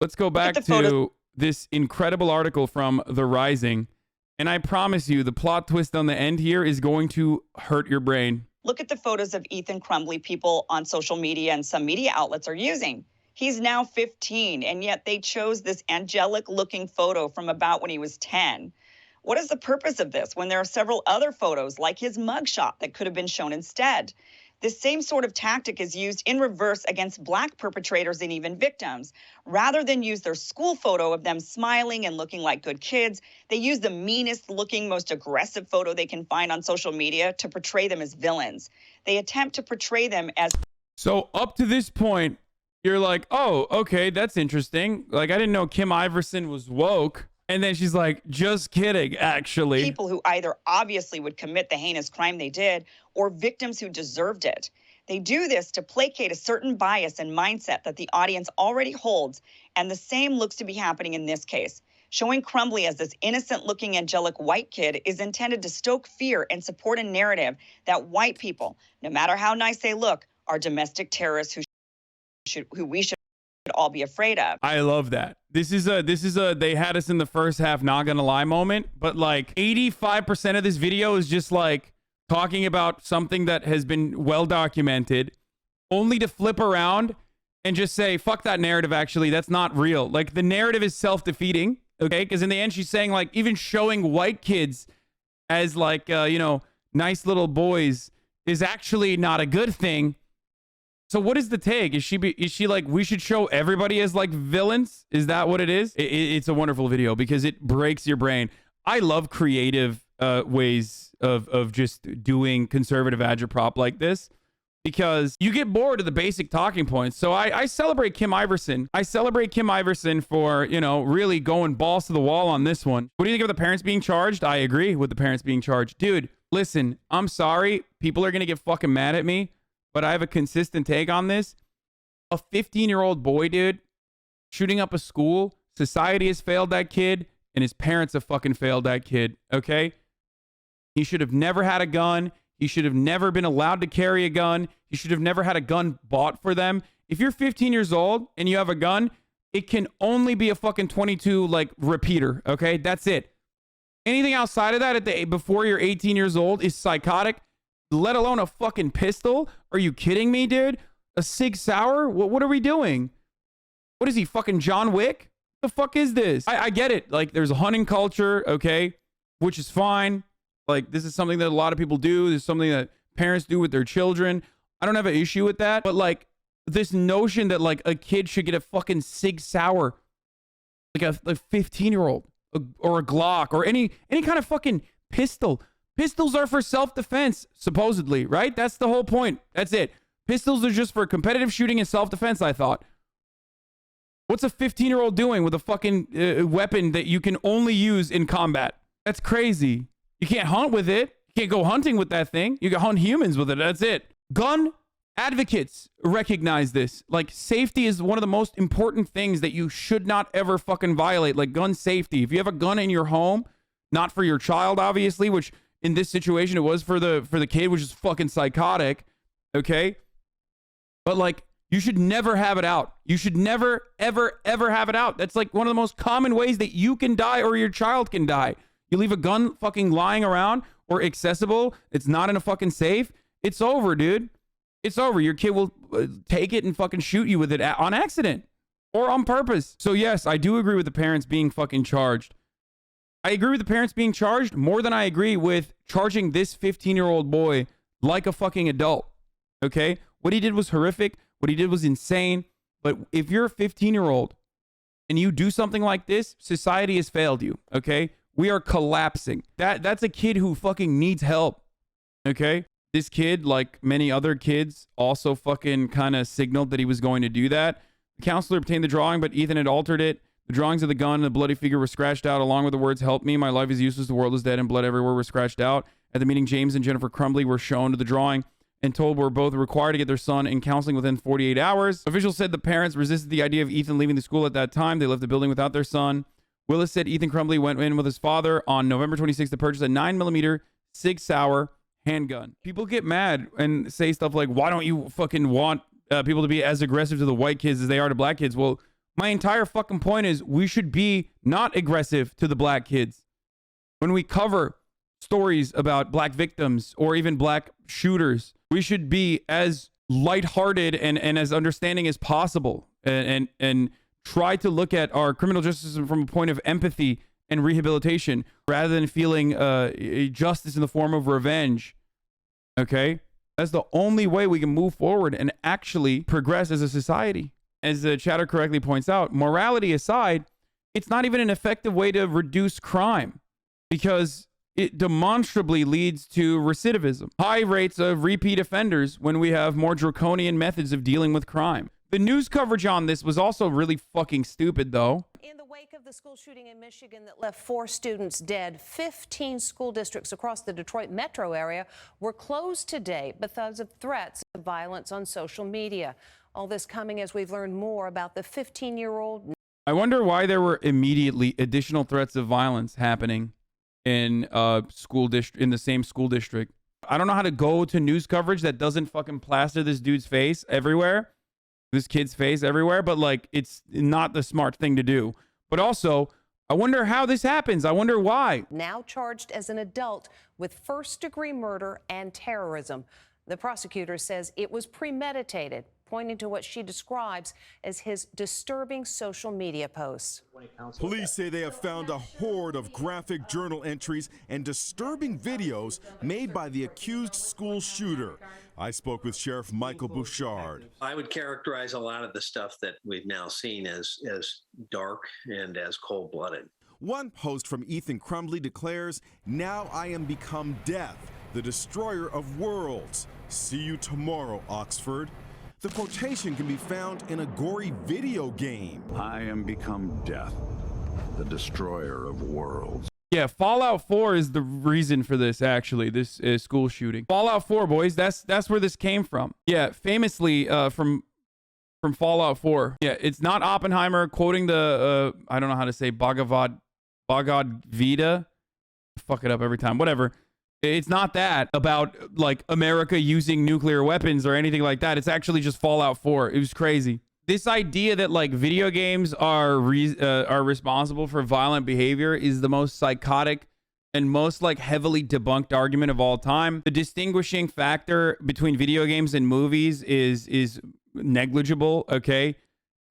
Let's go back to this incredible article from The Rising. And I promise you, the plot twist on the end here is going to hurt your brain. Look at the photos of Ethan Crumbley people on social media and some media outlets are using. He's now 15, and yet they chose this angelic-looking photo from about when he was 10. What is the purpose of this when there are several other photos, like his mugshot, that could have been shown instead? This same sort of tactic is used in reverse against Black perpetrators and even victims. Rather than use their school photo of them smiling and looking like good kids, they use the meanest looking, most aggressive photo they can find on social media to portray them as villains. They attempt to portray them as... So up to this point, you're like, oh, okay, that's interesting. Like, I didn't know Kim Iverson was woke. And then she's like, just kidding, actually. People who either obviously would commit the heinous crime they did or victims who deserved it. They do this to placate a certain bias and mindset that the audience already holds, and the same looks to be happening in this case. Showing Crumbley as this innocent-looking angelic white kid is intended to stoke fear and support a narrative that white people, no matter how nice they look, are domestic terrorists who we should all be afraid of. I love that. This is a they had us in the first half not gonna lie moment, but like 85% of this video is just like talking about something that has been well documented, only to flip around and just say, fuck that narrative, actually, that's not real. Like, the narrative is self-defeating, okay? Because in the end, she's saying, like, even showing white kids as like you know, nice little boys is actually not a good thing. So what is the take? Is she like, we should show everybody as like villains? Is that what it is? It's a wonderful video because it breaks your brain. I love creative ways of just doing conservative agitprop like this because you get bored of the basic talking points. So I celebrate Kim Iverson. I celebrate Kim Iverson for, you know, really going balls to the wall on this one. What do you think of the parents being charged? I agree with the parents being charged. Dude, listen, I'm sorry. People are going to get fucking mad at me. But I have a consistent take on this. A 15-year-old boy, dude, shooting up a school. Society has failed that kid, and his parents have fucking failed that kid, okay? He should have never had a gun. He should have never been allowed to carry a gun. He should have never had a gun bought for them. If you're 15 years old and you have a gun, it can only be a fucking 22, like, repeater, okay? That's it. Anything outside of that before you're 18 years old is psychotic. Let alone a fucking pistol? Are you kidding me, dude? A Sig Sauer? What are we doing? What is he, fucking John Wick? The fuck is this? I get it. Like, there's a hunting culture, okay? Which is fine. Like, this is something that a lot of people do. This is something that parents do with their children. I don't have an issue with that. But, like, this notion that, like, a kid should get a fucking Sig Sauer, like a 15-year-old, or a Glock, or any kind of fucking pistol. Pistols are for self-defense, supposedly, right? That's the whole point. That's it. Pistols are just for competitive shooting and self-defense, I thought. What's a 15-year-old doing with a fucking weapon that you can only use in combat? That's crazy. You can't hunt with it. You can't go hunting with that thing. You can hunt humans with it. That's it. Gun advocates recognize this. Like, safety is one of the most important things that you should not ever fucking violate. Like, gun safety. If you have a gun in your home, not for your child, obviously, which... in this situation, it was for the kid, which is fucking psychotic, okay? But, like, you should never have it out. You should never, ever, ever have it out. That's, like, one of the most common ways that you can die or your child can die. You leave a gun fucking lying around or accessible, it's not in a fucking safe, it's over, dude. It's over. Your kid will take it and fucking shoot you with it on accident or on purpose. So, yes, I do agree with the parents being fucking charged. I agree with the parents being charged more than I agree with charging this 15-year-old boy like a fucking adult, okay? What he did was horrific. What he did was insane. But if you're a 15-year-old and you do something like this, society has failed you, okay? We are collapsing. That's a kid who fucking needs help, okay? This kid, like many other kids, also fucking kind of signaled that he was going to do that. The counselor obtained the drawing, but Ethan had altered it. The drawings of the gun and the bloody figure were scratched out, along with the words, "Help me, my life is useless, the world is dead," and blood everywhere were scratched out. At the meeting, James and Jennifer Crumbley were shown to the drawing and told were both required to get their son in counseling within 48 hours. Officials said the parents resisted the idea of Ethan leaving the school at that time. They left the building without their son. Willis said Ethan Crumbley went in with his father on November 26th to purchase a 9mm Sig Sauer handgun. People get mad and say stuff like, why don't you fucking want people to be as aggressive to the white kids as they are to black kids? Well, My entire fucking point is we should be not aggressive to the black kids. When we cover stories about black victims or even black shooters, we should be as lighthearted and as understanding as possible and try to look at our criminal justice system from a point of empathy and rehabilitation rather than feeling justice in the form of revenge. Okay? That's the only way we can move forward and actually progress as a society. As the chatter correctly points out, morality aside, it's not even an effective way to reduce crime because it demonstrably leads to recidivism. High rates of repeat offenders when we have more draconian methods of dealing with crime. The news coverage on this was also really fucking stupid, though. In the wake of the school shooting in Michigan that left 4 students dead, 15 school districts across the Detroit metro area were closed today because of threats of violence on social media. All this coming as we've learned more about the 15-year-old. I wonder why there were immediately additional threats of violence happening in in the same school district. I don't know how to go to news coverage that doesn't fucking plaster this dude's face everywhere. This kid's face everywhere, but like it's not the smart thing to do. But also, I wonder how this happens. I wonder why. Now charged as an adult with first-degree murder and terrorism. The prosecutor says it was premeditated, pointing to what she describes as his disturbing social media posts. Police say they have found a horde of graphic journal entries and disturbing videos made by the accused school shooter. I spoke with Sheriff Michael Bouchard. I would characterize a lot of the stuff that we've now seen as dark and as cold-blooded. One post from Ethan Crumbley declares, "Now I am become death, the destroyer of worlds. See you tomorrow, Oxford." The quotation can be found in a gory video game. I am become death, the destroyer of worlds. Yeah, Fallout 4 is the reason for this, actually, this school shooting. Fallout 4, boys, that's where this came from. Yeah, famously from Fallout 4. Yeah, it's not Oppenheimer quoting the, I don't know how to say, Bhagavad Gita. Fuck it up every time, whatever. It's not that about, like, America using nuclear weapons or anything like that. It's actually just Fallout 4. It was crazy. This idea that, like, video games are responsible for violent behavior is the most psychotic and most, like, heavily debunked argument of all time. The distinguishing factor between video games and movies is negligible, okay?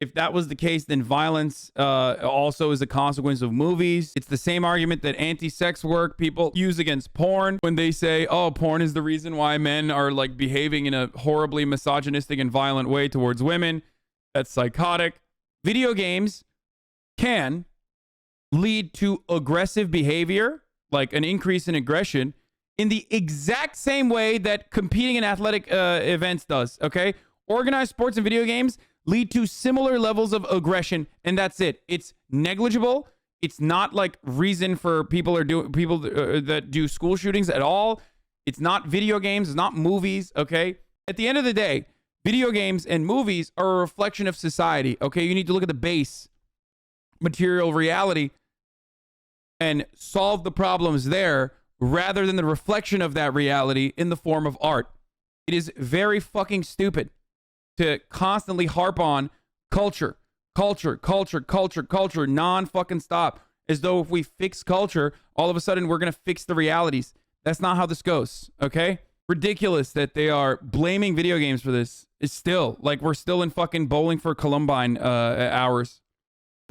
If that was the case, then violence also is a consequence of movies. It's the same argument that anti-sex work people use against porn when they say, oh, porn is the reason why men are, like, behaving in a horribly misogynistic and violent way towards women. That's psychotic. Video games can lead to aggressive behavior, like an increase in aggression, in the exact same way that competing in athletic events does, okay? Organized sports and video games lead to similar levels of aggression, and that's it. It's negligible. It's not like reason for people that do school shootings at all. It's not video games. It's not movies, okay? At the end of the day, video games and movies are a reflection of society, okay? You need to look at the base material reality and solve the problems there rather than the reflection of that reality in the form of art. It is very fucking stupid to constantly harp on culture, non-fucking stop, as though if we fix culture, all of a sudden we're going to fix the realities. That's not how this goes, okay? Ridiculous that they are blaming video games for this. It's still, like, we're still in fucking Bowling for Columbine hours.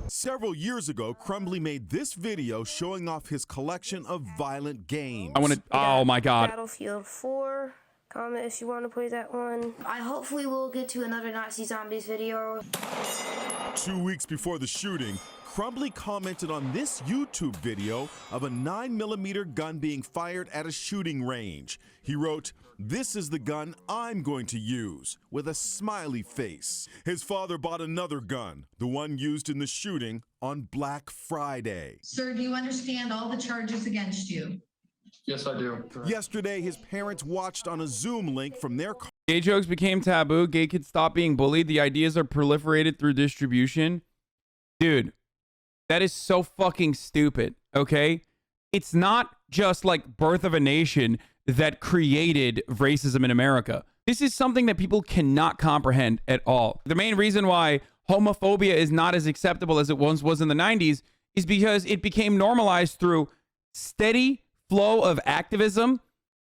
Several years ago, Crumbley made this video showing off his collection of violent games. I want to, oh my God. Battlefield 4. Comment if you want to play that one. I hopefully will get to another Nazi Zombies video. 2 weeks before the shooting, Crumbley commented on this YouTube video of a 9mm gun being fired at a shooting range. He wrote, "This is the gun I'm going to use," with a smiley face. His father bought another gun, the one used in the shooting, on Black Friday. Sir, do you understand all the charges against you? Yes, I do. Yesterday, his parents watched on a Zoom link from their car. Gay jokes became taboo. Gay kids stopped being bullied. The ideas are proliferated through distribution. Dude, that is so fucking stupid, okay? It's not just like Birth of a Nation that created racism in America. This is something that people cannot comprehend at all. The main reason why homophobia is not as acceptable as it once was in the 90s is because it became normalized through steady flow of activism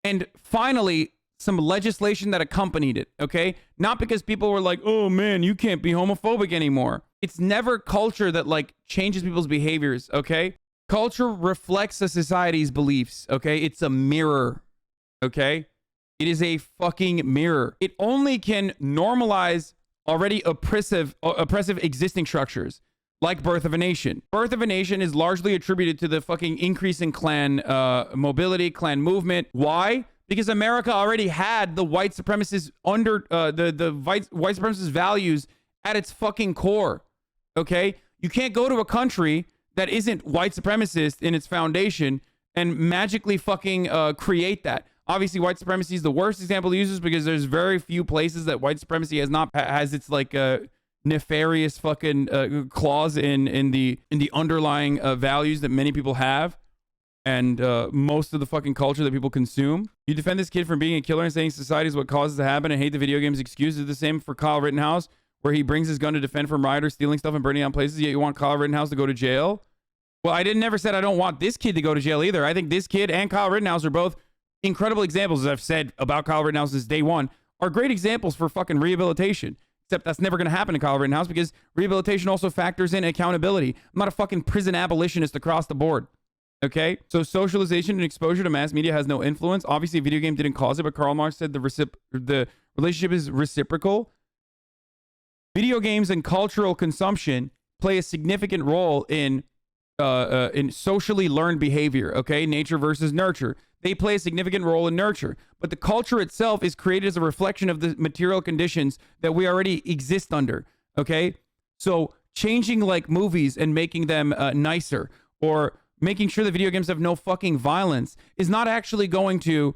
and finally some legislation that accompanied it, okay? Not because people were like, oh man, you can't be homophobic anymore. It's never culture that like changes people's behaviors, okay? Culture reflects a society's beliefs, okay? It's a mirror, okay? It is a fucking mirror. It only can normalize already oppressive existing structures, like Birth of a Nation. Birth of a Nation is largely attributed to the fucking increase in clan mobility, clan movement. Why? Because America already had the white supremacist under the white supremacist values at its fucking core. Okay, you can't go to a country that isn't white supremacist in its foundation and magically fucking create that. Obviously, white supremacy is the worst example to use this because there's very few places that white supremacy has its like nefarious fucking clause in the underlying values that many people have. And most of the fucking culture that people consume. You defend this kid from being a killer and saying society is what causes it to happen and hate the video game's excuse. Is the same for Kyle Rittenhouse, where he brings his gun to defend from rioters stealing stuff and burning down places, yet you want Kyle Rittenhouse to go to jail? Well, I never said I don't want this kid to go to jail either. I think this kid and Kyle Rittenhouse are both incredible examples, as I've said about Kyle Rittenhouse since day one, are great examples for fucking rehabilitation. Except that's never going to happen to Kyle Rittenhouse because rehabilitation also factors in accountability. I'm not a fucking prison abolitionist across the board. Okay, so socialization and exposure to mass media has no influence. Obviously, a video game didn't cause it, but Karl Marx said the relationship is reciprocal. Video games and cultural consumption play a significant role in socially learned behavior. Okay, nature versus nurture. They play a significant role in nurture, but the culture itself is created as a reflection of the material conditions that we already exist under. Okay, so changing like movies and making them nicer, or making sure that video games have no fucking violence is not actually going to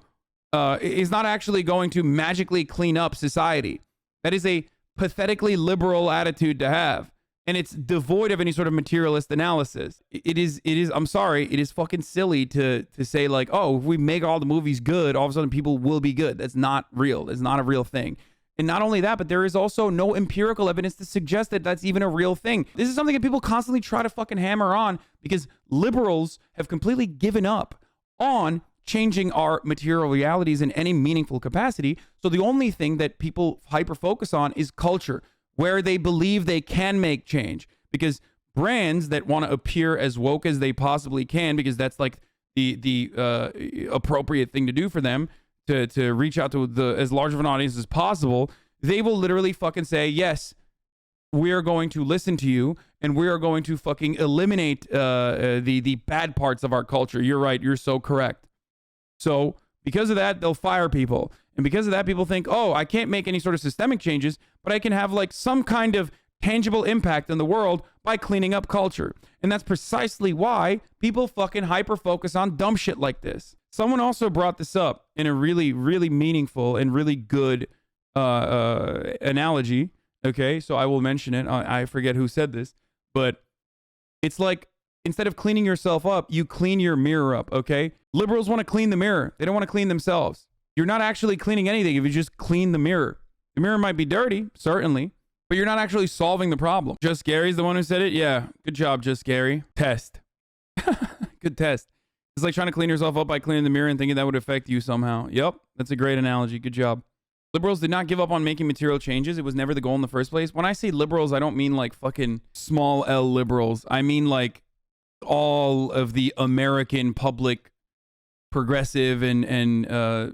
magically clean up society. That is a pathetically liberal attitude to have, and it's devoid of any sort of materialist analysis. It is I'm sorry, it is fucking silly to say like, oh, if we make all the movies good, all of a sudden people will be good. That's not real. It's not a real thing. And not only that, but there is also no empirical evidence to suggest that that's even a real thing. This is something that people constantly try to fucking hammer on because liberals have completely given up on changing our material realities in any meaningful capacity. So the only thing that people hyper focus on is culture, where they believe they can make change. Because brands that want to appear as woke as they possibly can, because that's like the appropriate thing to do for them, to reach out to as large of an audience as possible, they will literally fucking say, yes, we are going to listen to you and we are going to fucking eliminate the bad parts of our culture. You're right. You're so correct. So because of that, they'll fire people. And because of that, people think, oh, I can't make any sort of systemic changes, but I can have like some kind of tangible impact in the world by cleaning up culture. And that's precisely why people fucking hyper focus on dumb shit like this. Someone also brought this up in a really, really meaningful and really good analogy. Okay, so I will mention it. I forget who said this, but it's like, instead of cleaning yourself up, you clean your mirror up, okay? Liberals want to clean the mirror. They don't want to clean themselves. You're not actually cleaning anything if you just clean the mirror. The mirror might be dirty, certainly, but you're not actually solving the problem. Just Gary's the one who said it? Yeah, good job, Just Gary. Test. Good test. It's like trying to clean yourself up by cleaning the mirror and thinking that would affect you somehow. Yep, that's a great analogy. Good job. Liberals did not give up on making material changes. It was never the goal in the first place. When I say liberals, I don't mean like fucking small L liberals. I mean like all of the American public progressive and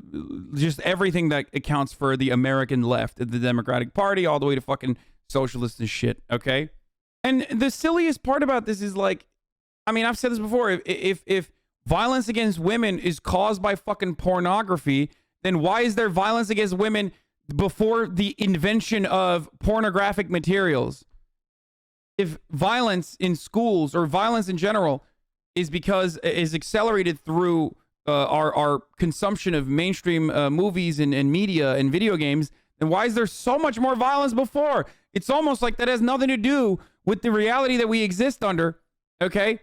just everything that accounts for the American left, the Democratic Party, all the way to fucking socialists and shit, okay? And the silliest part about this is like, I mean, I've said this before, if violence against women is caused by fucking pornography, then why is there violence against women before the invention of pornographic materials? If violence in schools or violence in general is accelerated through our consumption of mainstream movies and media and video games, then why is there so much more violence before? It's almost like that has nothing to do with the reality that we exist under, okay?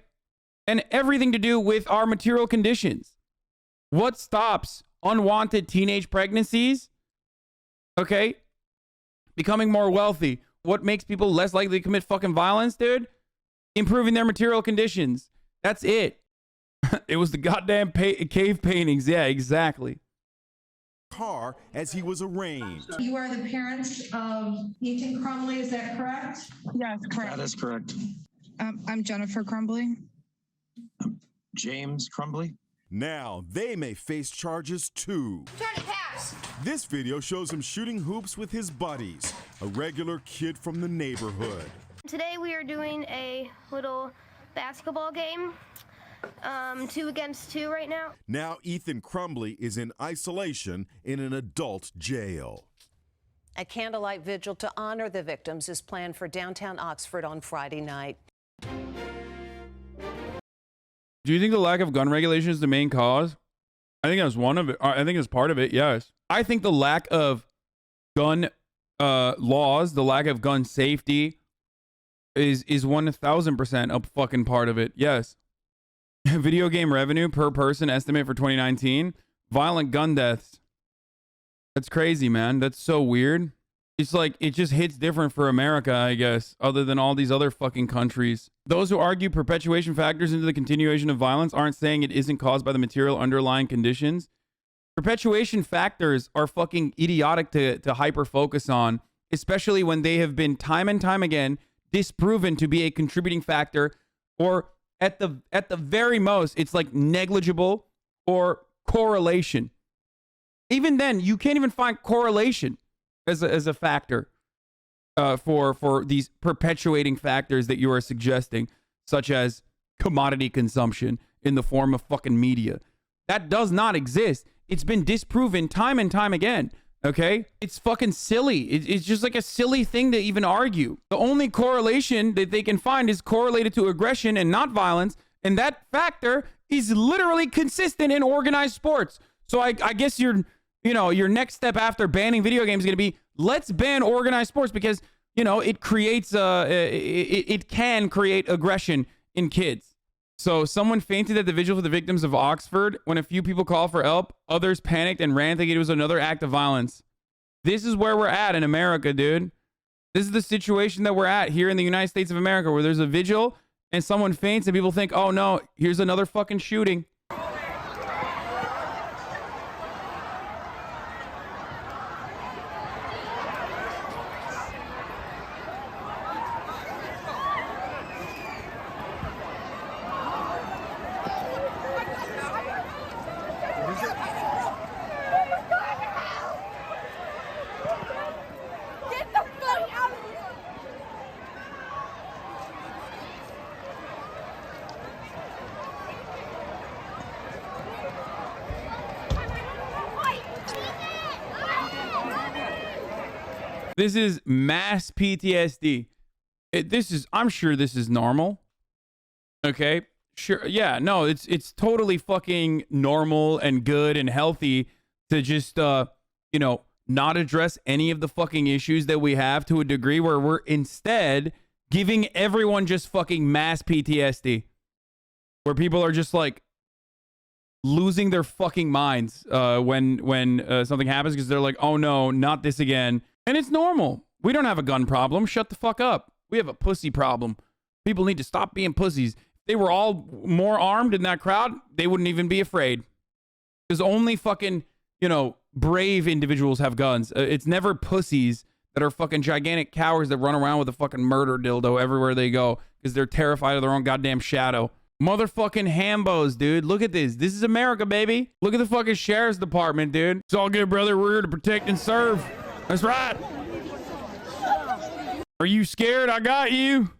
And everything to do with our material conditions. What stops unwanted teenage pregnancies? Okay? Becoming more wealthy. what makes people less likely to commit fucking violence, dude? Improving their material conditions. That's it. It was the goddamn cave paintings. Yeah, exactly. Car as he was arraigned. You are the parents of Ethan Crumbley, is that correct? Yes, correct. That is correct. I'm Jennifer Crumbly. James Crumbly. Now they may face charges too. Trying to pass. This video shows him shooting hoops with his buddies, a regular kid from the neighborhood. Today we are doing a little basketball game. 2 against 2 right now. Now Ethan Crumbly is in isolation in an adult jail. A candlelight vigil to honor the victims is planned for downtown Oxford on Friday night. Do you think the lack of gun regulation is the main cause? I think that's one of it. I think it's part of it, yes. I think the lack of gun laws, the lack of gun safety is 1000% a fucking part of it, yes. Video game revenue per person estimate for 2019. Violent gun deaths. That's crazy, man. That's so weird. It's like, it just hits different for America, I guess, other than all these other fucking countries. Those who argue perpetuation factors into the continuation of violence aren't saying it isn't caused by the material underlying conditions. Perpetuation factors are fucking idiotic to hyper-focus on, especially when they have been time and time again disproven to be a contributing factor, or at the very most, it's like negligible or correlation. Even then, you can't even find correlation as a factor for these perpetuating factors that you are suggesting, such as commodity consumption in the form of fucking media. That does not exist. It's been disproven time and time again. Okay? It's fucking silly. It's just like a silly thing to even argue. The only correlation that they can find is correlated to aggression and not violence. And that factor is literally consistent in organized sports. So I guess your next step after banning video games is going to be, let's ban organized sports because, it creates, it can create aggression in kids. So someone fainted at the vigil for the victims of Oxford. When a few people called for help, others panicked and ran thinking it was another act of violence. This is where we're at in America, dude. This is the situation that we're at here in the United States of America, where there's a vigil and someone faints and people think, oh no, here's another fucking shooting. This is mass PTSD. I'm sure this is normal. Okay? Sure. Yeah, no, it's totally fucking normal and good and healthy to just, not address any of the fucking issues that we have to a degree where we're instead giving everyone just fucking mass PTSD. Where people are just like losing their fucking minds when something happens because they're like, oh no, not this again. And it's normal. We don't have a gun problem. Shut the fuck up. We have a pussy problem. People need to stop being pussies. If they were all more armed in that crowd, they wouldn't even be afraid. Because only fucking, brave individuals have guns. It's never pussies that are fucking gigantic cowards that run around with a fucking murder dildo everywhere they go because they're terrified of their own goddamn shadow. Motherfucking hambos, dude. Look at this. This is America, baby. Look at the fucking sheriff's department, dude. It's all good, brother. We're here to protect and serve. That's right. Are you scared? I got you.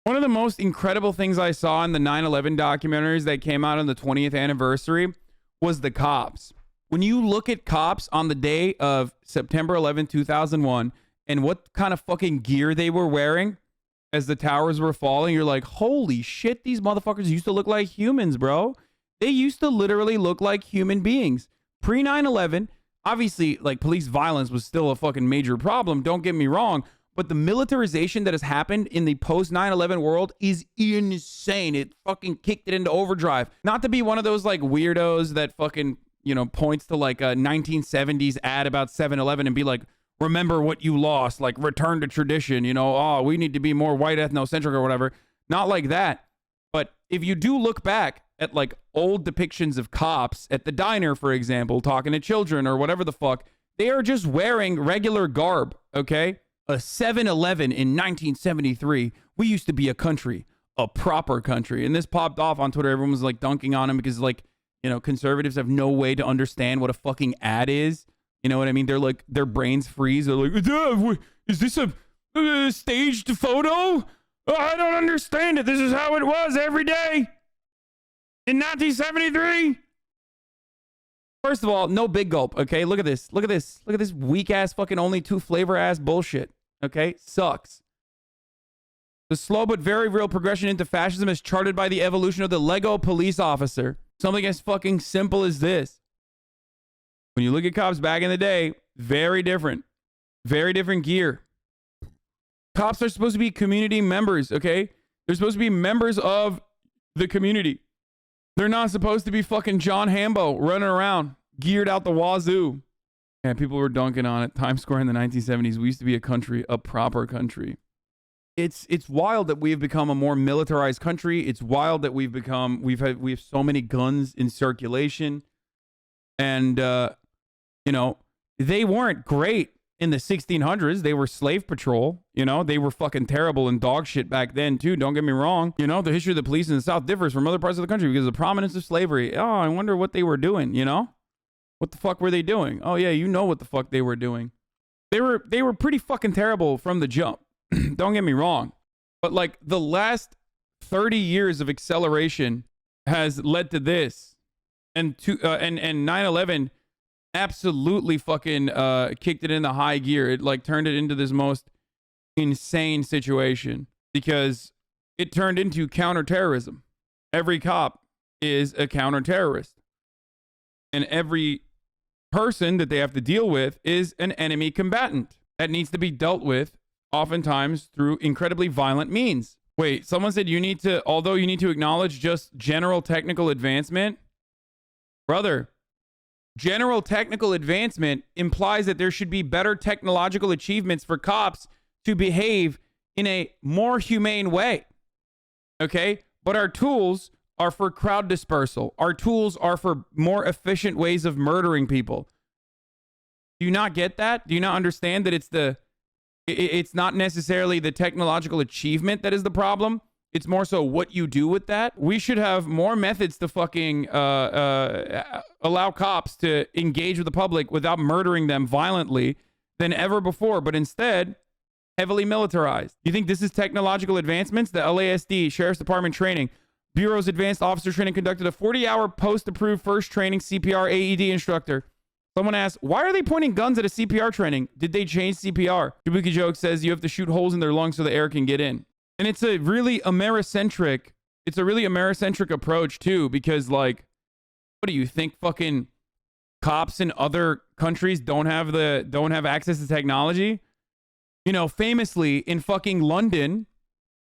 One of the most incredible things I saw in the 9/11 documentaries that came out on the 20th anniversary was the cops. When you look at cops on the day of September 11, 2001, and what kind of fucking gear they were wearing as the towers were falling, you're like, holy shit, these motherfuckers used to look like humans, bro. They used to literally look like human beings. Pre 9/11, obviously, like, police violence was still a fucking major problem. Don't get me wrong. But the militarization that has happened in the post 9/11 world is insane. It fucking kicked it into overdrive. Not to be one of those like weirdos that fucking, points to like a 1970s ad about 7-Eleven and be like, remember what you lost, like return to tradition, you know, oh, we need to be more white ethnocentric or whatever. Not like that. But if you do look back at like old depictions of cops at the diner, for example, talking to children or whatever the fuck, they are just wearing regular garb, okay? A 7-Eleven in 1973. We used to be a country, a proper country. And this popped off on Twitter. Everyone was like dunking on him because, like, you know, conservatives have no way to understand what a fucking ad is. You know what I mean? They're like, their brains freeze. They're like, is this a staged photo? Oh, I don't understand it. This is how it was every day in 1973. First of all, no big gulp, okay? Look at this. Look at this. Look at this weak-ass fucking only two flavor ass bullshit, okay? Sucks. The slow but very real progression into fascism is charted by the evolution of the Lego police officer. Something as fucking simple as this. When you look at cops back in the day, very different. Very different gear. Cops are supposed to be community members, okay? They're supposed to be members of the community. They're not supposed to be fucking John Hambo running around, geared out the wazoo. And people were dunking on it. Times Square in the 1970s, we used to be a country, a proper country. It's wild that we have become a more militarized country. It's wild that we have so many guns in circulation. And, you know, they weren't great in the 1600s. They were slave patrol. You know, they were fucking terrible and dog shit back then too. Don't get me wrong. You know, the history of the police in the South differs from other parts of the country because of the prominence of slavery. Oh, I wonder what they were doing, you know? What the fuck were they doing? Oh yeah, you know what the fuck they were doing. They were pretty fucking terrible from the jump. Don't get me wrong. But like the last 30 years of acceleration has led to this. And 9/11 absolutely fucking kicked it into high gear. It like turned it into this most insane situation because it turned into counterterrorism. Every cop is a counterterrorist. And every person that they have to deal with is an enemy combatant that needs to be dealt with oftentimes through incredibly violent means. Wait, someone said you need to acknowledge just general technical advancement. Brother, general technical advancement implies that there should be better technological achievements for cops to behave in a more humane way. Okay? But our tools are for crowd dispersal. Our tools are for more efficient ways of murdering people. Do you not get that? Do you not understand that it's not necessarily the technological achievement that is the problem? It's more so what you do with that. We should have more methods to fucking allow cops to engage with the public without murdering them violently than ever before, but instead heavily militarized. You think this is technological advancements? The LASD, Sheriff's Department training, Bureau's Advanced Officer Training conducted a 40-hour post-approved first training CPR AED instructor. Someone asked, why are they pointing guns at a CPR training? Did they change CPR? Kabuki Joke says you have to shoot holes in their lungs so the air can get in. And it's a really Americentric approach too, because like, what do you think fucking cops in other countries don't have access to technology? You know, famously in fucking London,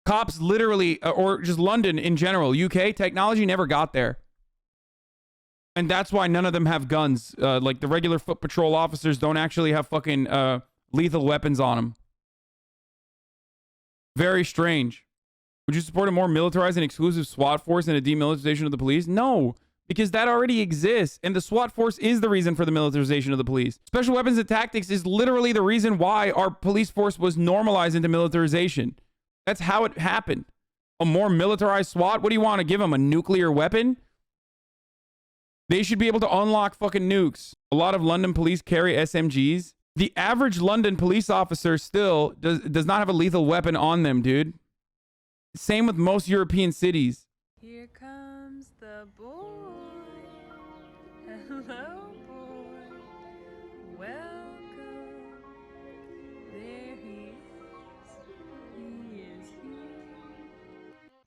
cops literally, or just London in general, UK, technology never got there. And that's why none of them have guns. Like the regular foot patrol officers don't actually have fucking lethal weapons on them. Very strange. Would you support a more militarized and exclusive SWAT force and a demilitarization of the police? No, because that already exists. And the SWAT force is the reason for the militarization of the police. Special weapons and tactics is literally the reason why our police force was normalized into militarization. That's how it happened. A more militarized SWAT? What do you want to give them? A nuclear weapon? They should be able to unlock fucking nukes. A lot of London police carry SMGs. The average London police officer still does not have a lethal weapon on them, dude. Same with most European cities. Here comes the boy. Hello,